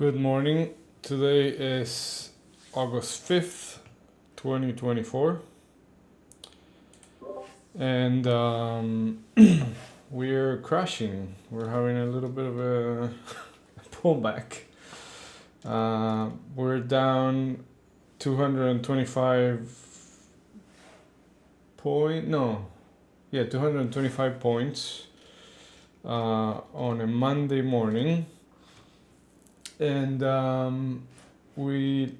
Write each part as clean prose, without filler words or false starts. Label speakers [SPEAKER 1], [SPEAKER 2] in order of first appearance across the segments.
[SPEAKER 1] Good morning. Today is August 5th, 2024. And we're crashing. We're having a little bit of a pullback. We're down 225 points on a Monday morning. And we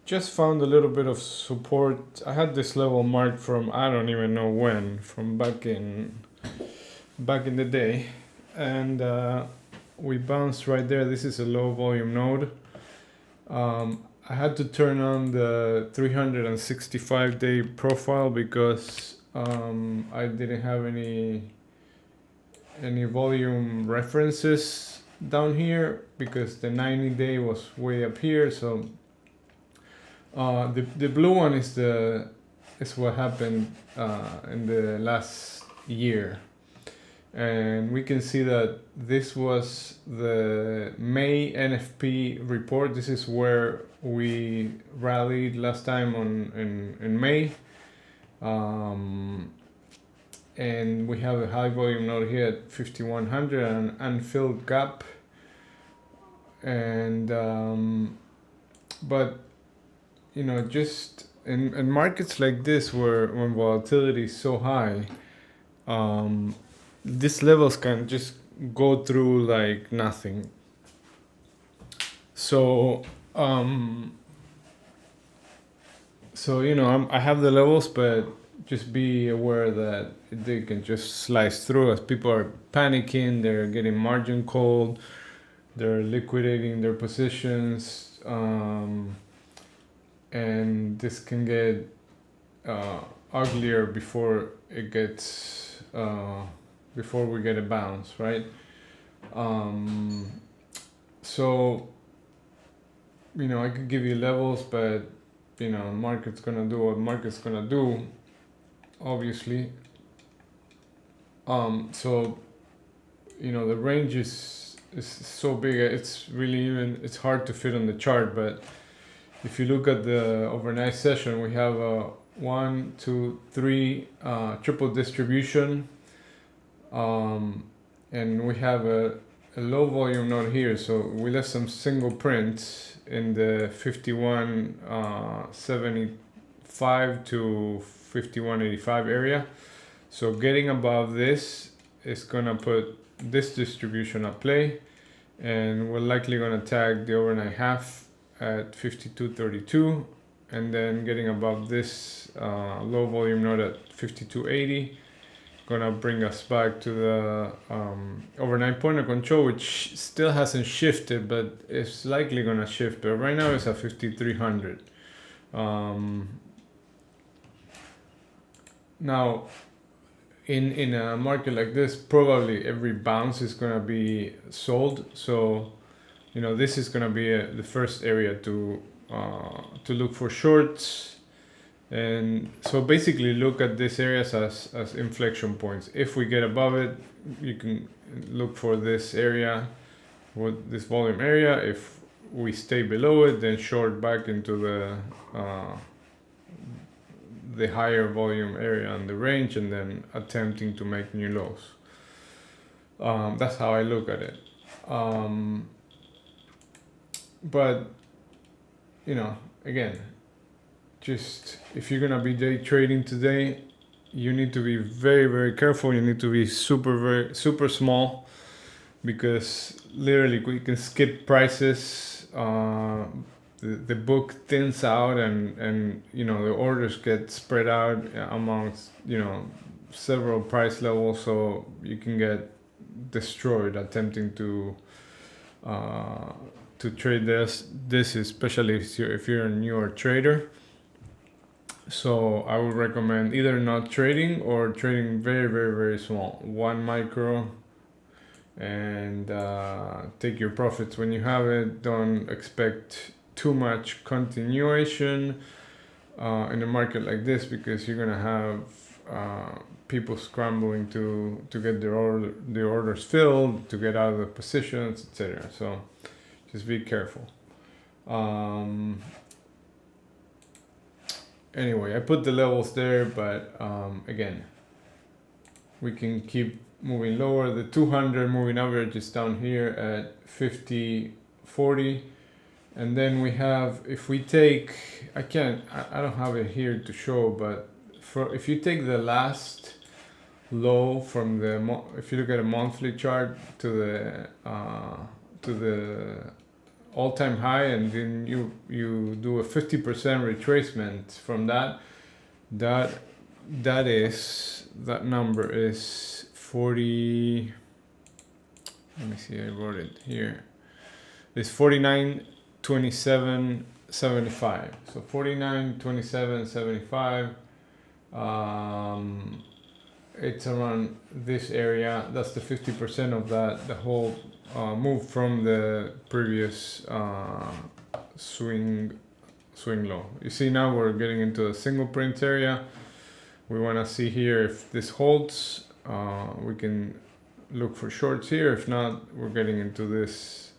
[SPEAKER 1] just found a little bit of support. I had this level marked from I don't even know when, from back in the day, and we bounced right there. This is a low volume node. I had to turn on the 365-day profile because I didn't have any volume references down here because the 90-day was way up here. So the blue one is what happened in the last year, and we can see that this was the May NFP report. This is where we rallied last time in May. And we have a high volume node here at 5100 and an unfilled gap. And but just in markets like this when volatility is so high, these levels can just go through like nothing. So I have the levels, but just be aware that they can just slice through as people are panicking, they're getting margin called, they're liquidating their positions, and this can get uglier before it gets before we get a bounce, right? So I could give you levels, but market's gonna do what market's gonna do, obviously. So the range is so big, it's hard to fit on the chart. But if you look at the overnight session, we have a 1, 2, 3 triple distribution, and we have a low volume node here. So we left some single prints in the 51.75 to 51.85 area. So getting above this is gonna put this distribution at play, and we're likely gonna tag the overnight half at 52.32, and then getting above this low volume node at 52.80 gonna bring us back to the overnight point of control, which still hasn't shifted, but it's likely gonna shift. But right now it's at 5300. Now in a market like this, probably every bounce is gonna be sold. So this is gonna be the first area to look for shorts. And so basically look at these areas as inflection points. If we get above it, you can look for this area, this volume area. If we stay below it, then short back into the higher volume area on the range, and then attempting to make new lows. That's how I look at it. But again, just if you're gonna be day trading today, you need to be very, very careful. You need to be super small, because literally we can skip prices. The book thins out, and the orders get spread out amongst several price levels, so you can get destroyed attempting to trade this, especially if you're a newer trader. So I would recommend either not trading or trading very, very, very small, 1 micro, and take your profits when you have it. Don't expect too much continuation in a market like this, because you're gonna have people scrambling to get their orders filled, to get out of the positions, etc. So Just be careful. Anyway, I put the levels there, but again, we can keep moving lower. The 200 moving average is down here at 50.40, and then we have, if we take, I don't have it here to show, but if you take the last low from the if you look at a monthly chart to the all-time high, and then you do a 50% retracement from that number is 40. Let me see, I wrote it here. It's 49.2775. So 49.2775. It's around this area. That's the 50% of that. The whole move from the previous swing low. You see, now we're getting into a single print area. We want to see here if this holds. We can look for shorts here. If not, we're getting into this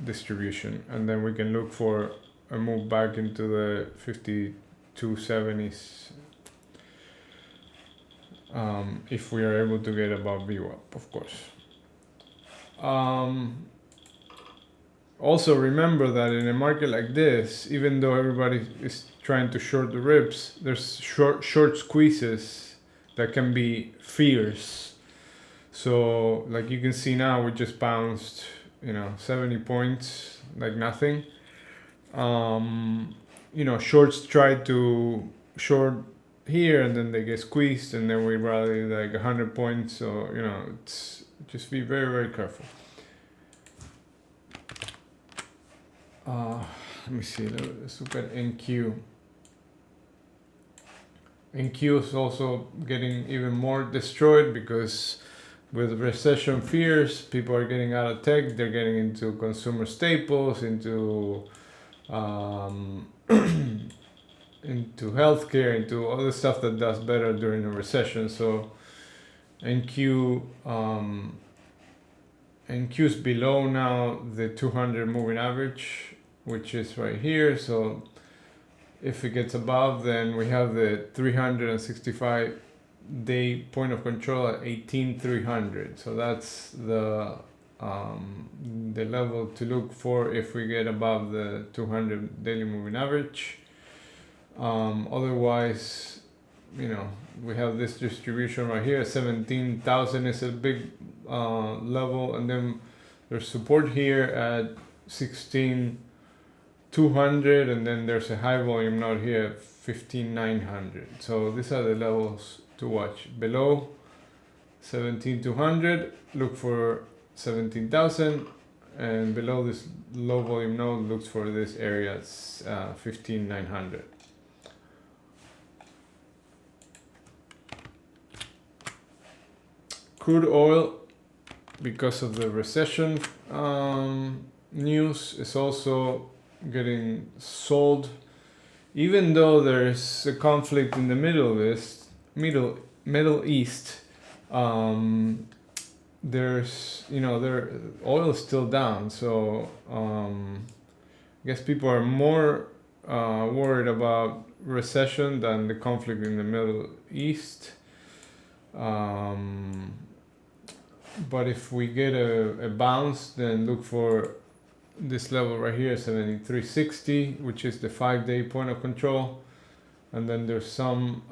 [SPEAKER 1] distribution, and then we can look for a move back into the 52.70s if we are able to get above VWAP, of course. Also remember that in a market like this, even though everybody is trying to short the rips, there's short squeezes that can be fierce. So like you can see now, we just bounced 70 points like nothing. Shorts try to short here and then they get squeezed, and then we rally like 100 points. So it's just be very, very careful. Let me see, let's look at NQ. NQ is also getting even more destroyed because with recession fears, people are getting out of tech, they're getting into consumer staples, into into healthcare, into all the stuff that does better during a recession. So NQ is below now the 200 moving average, which is right here. So if it gets above, then we have the 365-day point of control at 18,300. So that's the level to look for if we get above the 200 daily moving average. Otherwise, we have this distribution right here. 17,000 is a big level, and then there's support here at 16,200, and then there's a high volume node here at 15,900. So these are the levels to watch. Below 17,200, look for 17,000, and below this low volume node, looks for this area at 15,900. Crude oil, because of the recession news, is also getting sold, even though there's a conflict in the Middle East. There's oil is still down, so I guess people are more worried about recession than the conflict in the Middle East. But if we get a bounce, then look for this level right here, 73.60, which is the 5-day point of control. And then there's some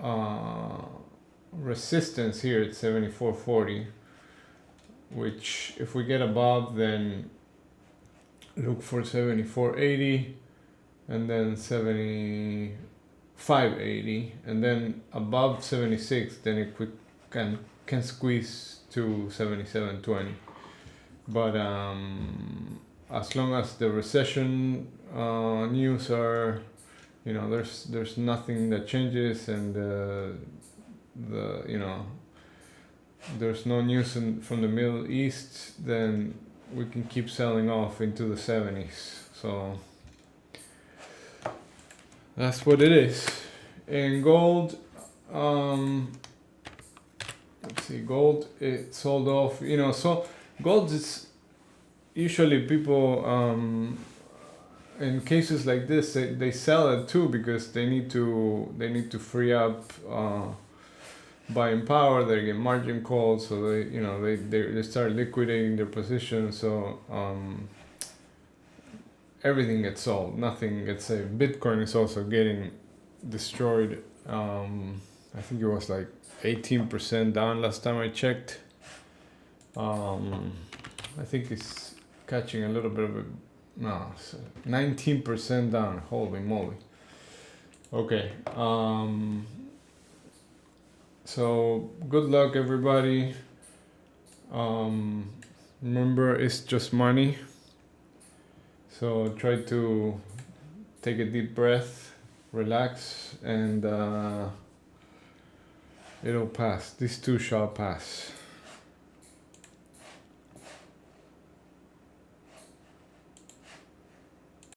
[SPEAKER 1] resistance here at 74.40, which if we get above, then look for 74.80, and then 75.80, and then above 76, then it can squeeze to 77.20. But as long as the recession news are, there's nothing that changes, and there's no news from the Middle East, then we can keep selling off into the 70s. So that's what it is. And gold, let's see, gold, it sold off, so gold is usually people in cases like this they sell it too because they need to free up buying power. They get margin calls, so they start liquidating their position. So everything gets sold, nothing gets saved. Bitcoin is also getting destroyed. I think it was like 18% down last time I checked. I think it's catching a little bit of a 19% down. Holy moly. Okay. So good luck, everybody. Remember, it's just money. So try to take a deep breath, relax, and it'll pass. This too shall pass.